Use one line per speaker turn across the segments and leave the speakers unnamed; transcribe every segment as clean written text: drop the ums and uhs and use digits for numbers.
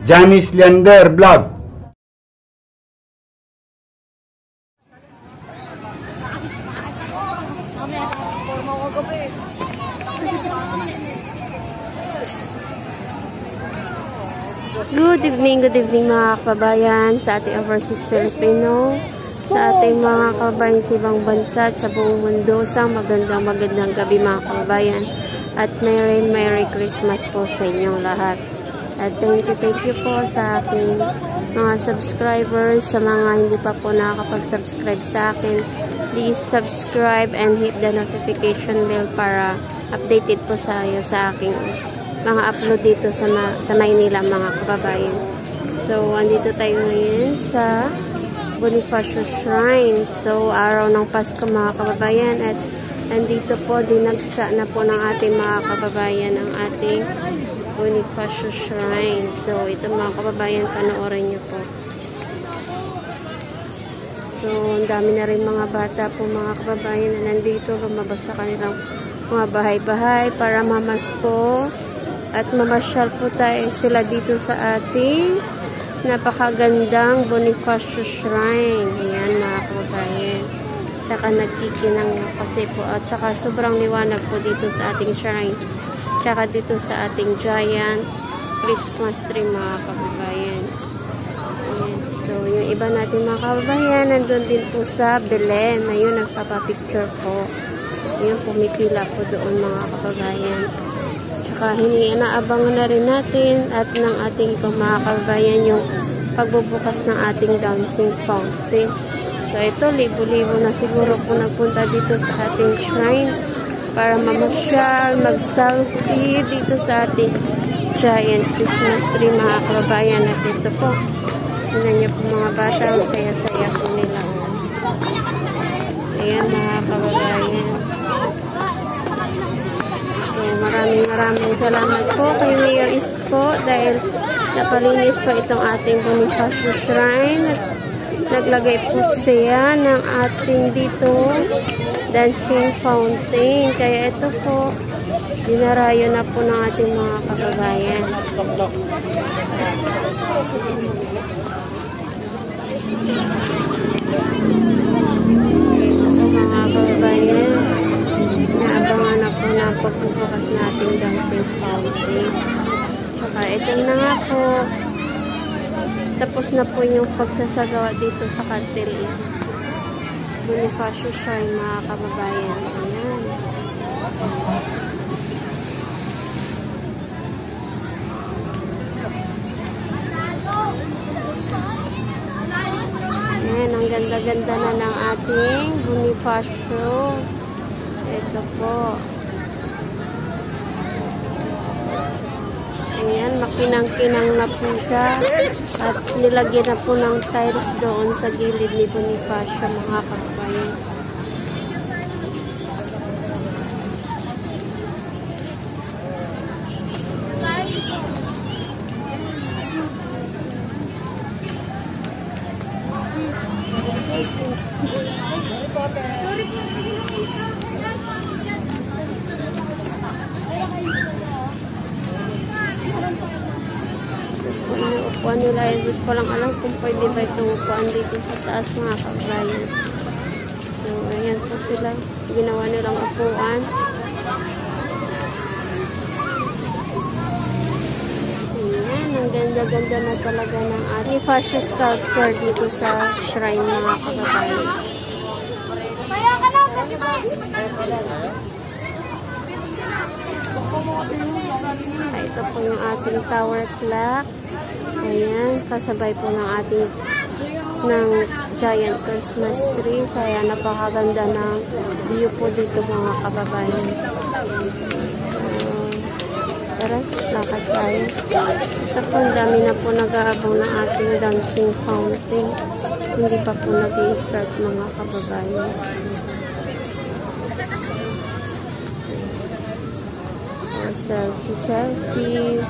Janice Leander Vlog.
Good evening mga kababayan sa ating overseas Filipino, sa ating mga kababayan sa ibang bansa at sa buong mundo. Sa magandang gabi mga kababayan, at Merry Christmas po sa inyong lahat. At thank you po sa aking mga subscribers. Sa mga hindi pa po nakakapag-subscribe sa akin, please subscribe and hit the notification bell para updated po sa aking mga upload dito sa Maynila mga kababayan. So, andito tayo ngayon sa Bonifacio Shrine. So, araw ng Pasko mga kababayan, at andito po dinagsa na po ng ating mga kababayan ang ating Bonifacio Shrine. So, ito mga kababayan, panoorin niyo po. So, ang dami na rin mga bata po mga kababayan na nandito, lumabas sa kanilang mga bahay-bahay para mamasko. At mamasyal po tayo sila dito sa ating napakagandang Bonifacio Shrine. Ayan mga kababayan. Tsaka nagkikinang kasi po. At tsaka sobrang liwanag po dito sa ating shrine. Tsaka dito sa ating giant Christmas tree mga kababayan. Ayan. So yung iba natin mga kababayan, nandun din po sa Belen. Ayun, nagpapapicture po. Ayun, pumipila po doon mga kababayan. Tsaka inaabangan na rin natin at ng ating ibang mga kababayan yung pagbubukas ng ating dancing fountain. So ito, libo-libo na siguro po nagpunta dito sa ating shrine para mamasyal, mag-selfie dito sa ating giant Christmas tree mga kababayan. At ito po, tingnan niyo po mga bata, saya-saya po nila. Ayan mga kababayan. Maraming salamat po kay Mayor Isko dahil napalinis po itong ating Bonifacio Shrine. Naglagay po siya ng ating dito dancing fountain. Kaya ito po, dinarayo na po ng ating mga kababayan. Ito mga kababayan, naabangan na po na pagbubukas natin dancing fountain. Saka ito na nga po, tapos na po yung pagsasagawa dito sa kantil Bonifacio Shrine mga kababayan. Ayan. Ayan, ang ganda-ganda na ng ating Bonifacio. Ito po. Ayan, makinang-kinang na po siya. At nilagyan na po ng tiles doon sa gilid ni Bonifacio mga kababayan. Upuan nila, hindi ko lang alam kung pwede ba itong upuan dito sa taas mga kababayan. So ayan po sila, ginawa nilang upuan. Ayan, ang ganda-ganda na talaga ng ating Bonifacio sculpture dito sa shrine mga kababayan. Ito po yung ating tower clock. Ayan, kasabay po ng ating giant Christmas tree. Kaya napakaganda ng view po dito mga kababayan. Tara, lakad tayo. Ito po, ang dami na po nag-aabang ng ating dancing fountain. Hindi pa po nag-i-start mga kababayan. Selfie.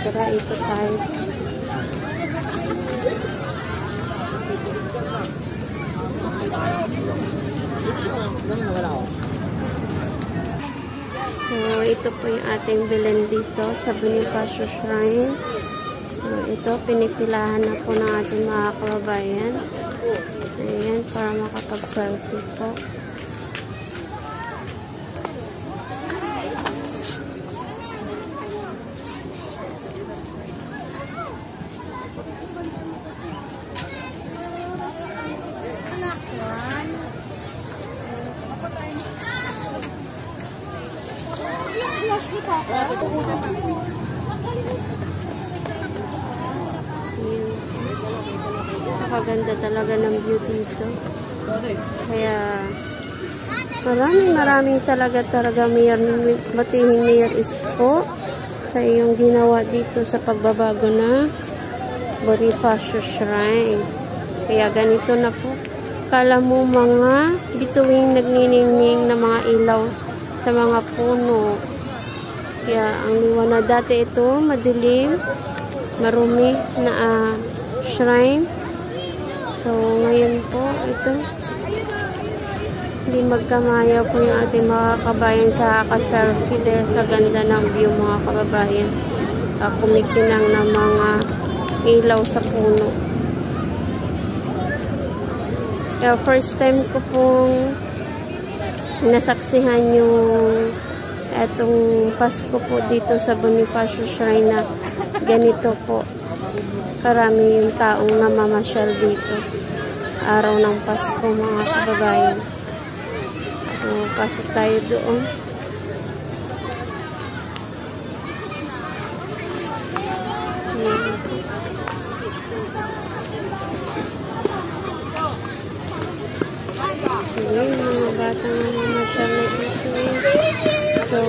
Tara, ito tayo. So, ito po yung ating Belen dito sa Bonifacio Shrine. Ito, pinipilahan na po ng ating mga kababayan. Ayan, para makapag-selfie po. Napakaganda talaga ng view dito. Kaya maraming talaga matihing Mayor Isko sa iyong ginawa dito sa pagbabago na Bonifacio Shrine. Kaya ganito na po. Kala mo mga bituing nagniningning na mga ilaw sa mga puno. Kaya ang liwanag dati ito, madilim, marumi na shrine. So, ngayon po, ito, hindi magkamaya po yung ating mga kabayan sa kaselfie dahil sa ganda ng view mga kababayan. Kumikinang ng mga ilaw sa puno. Kaya first time ko pong nasaksihan yung etong Pasko po dito sa Bonifacio Shrine na ganito po. Karami yung taong namamasyal dito. Araw ng Pasko mga kababayan. So, pasok tayo doon. Ayan, mga batang namamasyal na dito. So,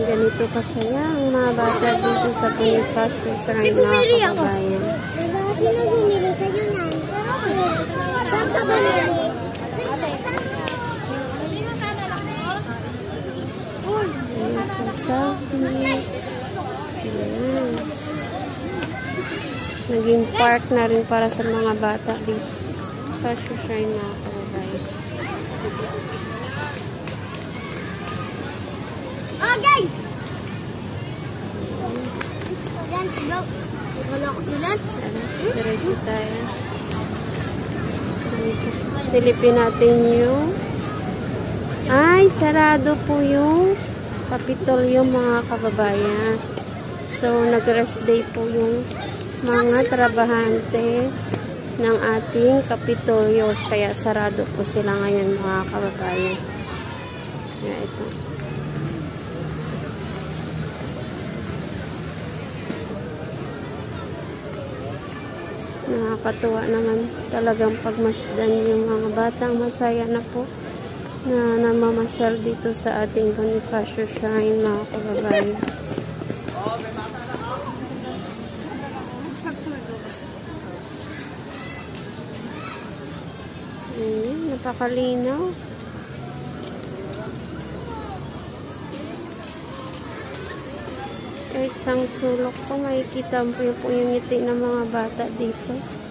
ganito kasaya ang mga bata dito sa Bonifacio Shrine mga kababayan.
Sino bumili sa Yunan? Saan ka bumili? Naging park na rin para sa mga bata dito. Bonifacio Shrine mga kababayan. Okay! Lance, go. Wala ko si Lance.
Diretso tayo. Silipin natin yung sarado po yung Kapitolyo mga kababayan. So, nag-rest day po yung mga trabahante ng ating Kapitolyo. Kaya sarado po sila ngayon mga kababayan. Kaya ito. Nakakatuwa naman talagang pagmasdan yung mga batang masaya na po na namamasyal dito sa ating Bonifacio Shrine mga kababayan. Ayan, napakalinaw. Kahit isang sulok po, makikita po yung ngiti ng mga bata dito.